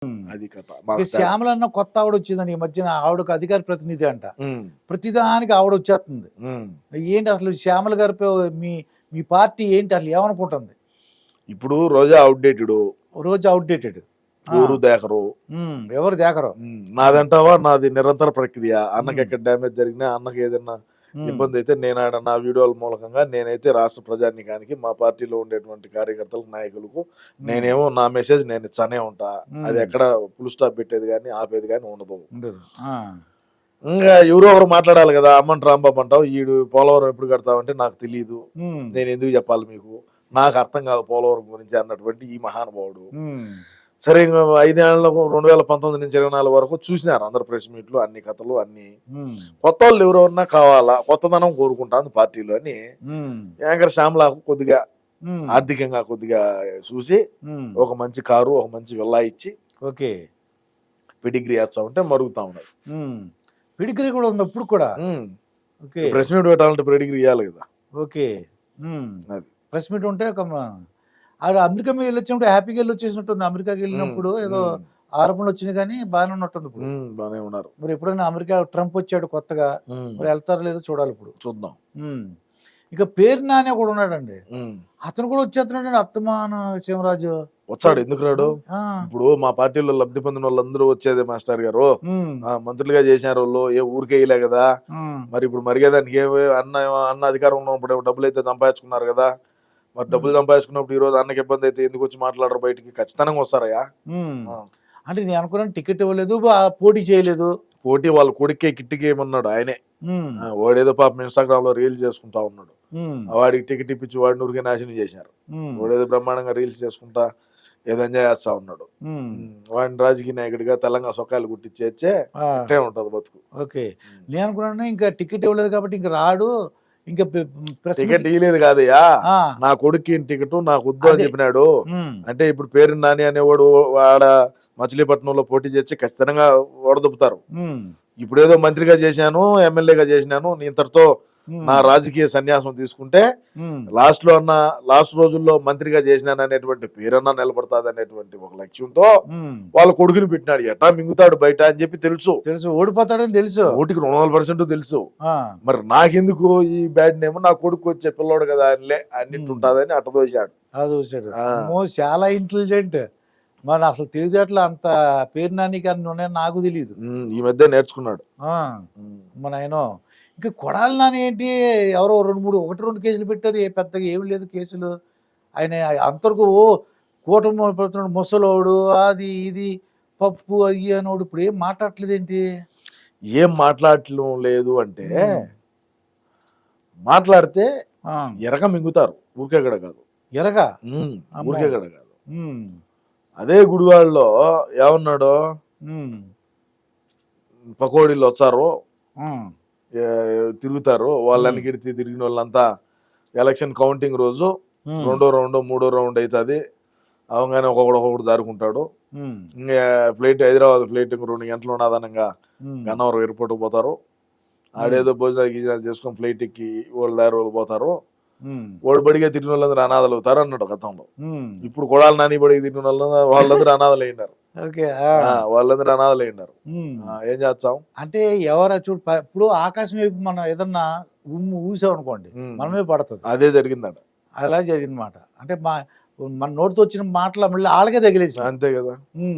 అది కథ. శ్యామలన్న కొత్త ఆవిడ వచ్చిందండి ఈ మధ్యన. ఆవిడకు అధికార ప్రతినిధి అంట. ప్రతిదానికి ఆవిడ వచ్చేస్తుంది. ఏంటి అసలు శ్యామల గారి మీ మీ పార్టీ ఏంటి అసలు ఏమనుకుంటుంది? ఇప్పుడు రోజా అవుట్డేటెడ్, రోజు అవుట్డేటెడ్, ఎవరు దేకరు, ఎవరు దేకరు. నాదంటావా నాది నిరంతర ప్రక్రియ. అన్నకి ఎక్కడ డ్యామేజ్ జరిగినా, అన్నకి ఏదైనా ఇబ్బంది అయితే నేను ఆడ నా వీడియోల మూలకంగా నేనైతే రాష్ట్ర ప్రజానీకానికి, మా పార్టీలో ఉండేటువంటి కార్యకర్తలకు, నాయకులకు నేనేమో నా మెసేజ్ నేను ఇచ్చానే ఉంటా. అది ఎక్కడ ఫుల్ స్టాప్ పెట్టేది కానీ ఆపేది కానీ ఉండదు. ఇంకా ఎవరో ఒకరు మాట్లాడాలి కదా. అమ్మంట రాంబాబు అంటావు, ఈడు పోలవరం ఎప్పుడు కడతావంటే నాకు తెలియదు, నేను ఎందుకు చెప్పాలి మీకు, నాకు అర్థం కాదు పోలవరం గురించి అన్నటువంటి ఈ మహానుభావుడు. సరే, ఇంకా 5 ఏళ్ళ 2019 నుంచి 24 వరకు చూసినారు అందరు ప్రెస్ మీట్లు, అన్ని కథలు, అన్ని. కొత్త వాళ్ళు ఎవరెవరన్నా కావాలా, కొత్తదనం కోరుకుంటాను పార్టీలో అని యాంకర్ శ్యామలకు కొద్దిగా ఆర్థికంగా కొద్దిగా చూసి ఒక మంచి కారు, ఒక మంచి విల్లా ఇచ్చి ఓకే పెడిగ్రీ వేస్తా ఉంటే మరుగుతా ఉన్నారు. పెడిగ్రీ కూడా ఉంది ఇప్పుడు కూడా. ప్రెస్ మీట్ పెట్టాలంటే పెడిగ్రీ ఇవ్వాలి కదా. ఓకే, అది ప్రెస్ మీట్ ఉంటే అమెరికా మీద వెళ్ళొచ్చినప్పుడు హ్యాపీగా వెళ్ళి వచ్చేసినట్టుంది. అమెరికాకి వెళ్ళినప్పుడు ఏదో ఆరోపణలు వచ్చినాయి కానీ బాగానే ఉన్నట్టుంది. ఇప్పుడు బాగానే ఉన్నారు. మరి ఎప్పుడైనా అమెరికా ట్రంప్ వచ్చాడు కొత్తగా, మరి వెళ్తారో లేదో చూడాలి. ఇప్పుడు చూద్దాం. ఇక పేరు నాని కూడా ఉన్నాడండి, అతను కూడా వచ్చేస్తున్నాడు. అత్తమాన శివరాజు వచ్చాడు. ఎందుకు రాడు? ఇప్పుడు మా పార్టీలో లబ్ధి పొందిన వాళ్ళందరూ వచ్చేదే మాస్టర్ గారు, మంత్రులుగా చేసిన వాళ్ళు ఏ ఊరికేయలే కదా. మరి ఇప్పుడు మరిగేదానికి అన్న అధికారం ఉన్నప్పుడు డబ్బులు అయితే సంపాదించుకున్నారు కదా. మరి డబ్బులు సంపాదించుకున్నప్పుడు ఈ రోజు అన్నకి ఇబ్బంది అయితే ఎందుకు వచ్చి మాట్లాడరు బయటికి? ఖచ్చితంగా వస్తారయ్యా. అంటే నేను అనుకున్నాను టికెట్ ఇవ్వలేదు, పోటీ చేయలేదు. పోటీ వాళ్ళ కొడుకే కిట్టికి ఏమన్నాడు ఆయనే. వాడేదో పాపం ఇన్స్టాగ్రామ్ లో రీల్స్ చేసుకుంటా ఉన్నాడు. వాడికి టికెట్ ఇప్పించి వాడిని ఊరికే నాశనం చేశారు. వాడేదో బ్రహ్మాండంగా రీల్స్ చేసుకుంటా ఏదో ఎంజాయ్ చేస్తా ఉన్నాడు. వాడిని రాజకీయ నాయకుడిగా తెలంగాణ సొక్కాయలు గుట్టించేచ్చే అట్టే ఉంటది బతుకు. ఓకే, నేను అనుకున్నాను ఇంకా టికెట్ ఇవ్వలేదు కాబట్టి ఇంకా రాడు. ఇంకా టికెట్ ఇవ్వలేదు కాదయ్యా, నా కొడుకు టికెట్ నాకు వద్దు అని చెప్పినాడు. అంటే ఇప్పుడు పేరు నాని అనేవాడు ఆడ మచిలీపట్నంలో పోటీ చేసి ఖచ్చితంగా ఓడదొప్పుతారు. ఇప్పుడు ఏదో మంత్రిగా చేశాను, ఎమ్మెల్యేగా చేసినాను, ఇంతటితో నా రాజకీయ సన్యాసం తీసుకుంటే లాస్ట్ రోజుల్లో మంత్రిగా చేసినాను అనేటువంటి పేరన్నా నిలబడతాది అనేటువంటి ఒక లక్ష్యంతో వాళ్ళ కొడుకుని పెట్టినాడు. ఎట్టా మింగుతాడు బయట అని చెప్పి తెలుసు, ఓడిపోతాడని తెలుసు, 100% తెలుసు. మరి నాకెందుకు ఈ బ్యాడ్ నేమ్, నా కొడుకు వచ్చే పిల్లోడు కదా అన్నిట్టు ఉంటుందని అట్ట దోశాడు. చాలా ఇంటెలిజెంట్. మన అసలు తెలియజేట్లా అంత పేరు నాని కానీ నాకు తెలియదు, ఈ మధ్య నేర్చుకున్నాడు మన ఆయన. ఇంకా కొడాలి నాని ఏంటి, ఎవరో 1-2 కేసులు పెట్టారు, పెద్దగా ఏమి లేదు కేసులు. ఆయన అంతవరకు కూటమి పెడుతున్నాడు, ముసలోడు, అది ఇది పప్పు అది అనోడు. ఇప్పుడు ఏం మాట్లాడట్లేదు ఏంటి? ఏం మాట్లాడటం లేదు అంటే, మాట్లాడితే ఎరగ మింగుతారు, ఊరికేగడ కాదు. ఎరగా ఊరికేగడ కాదు. అదే గుడివాళ్ళలో ఏమన్నాడు, పకోడీలు వచ్చారు తిరుగుతారు, వాళ్ళని గిడితే తిరిగిన వాళ్ళంతా ఎలక్షన్ కౌంటింగ్ రోజు 2వ రౌండ్ 3వ రౌండ్ అవుతుంది అవగానే ఒక్కొక్కడు దారుకుంటాడు. ఇంకా ఫ్లైట్ హైదరాబాద్ ఫ్లైట్ 2 గంటలు ఉన్నదనంగా గన్నవరం ఎయిర్పోర్ట్ పోతారు. ఆడేదో భోజనాలు గీజనాలు చేసుకొని ఫ్లైట్ ఎక్కి వాళ్ళ దారి వాళ్ళు పోతారు. వాడు బడిగా తిరిగిన వాళ్ళందరూ అనాథలు అవుతారు అన్నాడు గతంలో. ఇప్పుడు కొడాలి నాని బడికి తిరిగిన వాళ్ళందరూ అనాథలు అయినారు. వాళ్ళందరూ అనాథలు అయినారు. ఏం చేస్తాం అంటే ఎవరు చూడు, ఇప్పుడు ఆకాశం వైపు మనం ఏదన్నా ఊసాం అనుకోండి మనమే పడుతుంది. అదే జరిగిందట, అలా జరిగింది మాట. అంటే మన నోటితో వచ్చిన మాటలు మళ్ళీ వాళ్ళకే తగిలేసి, అంతే కదా.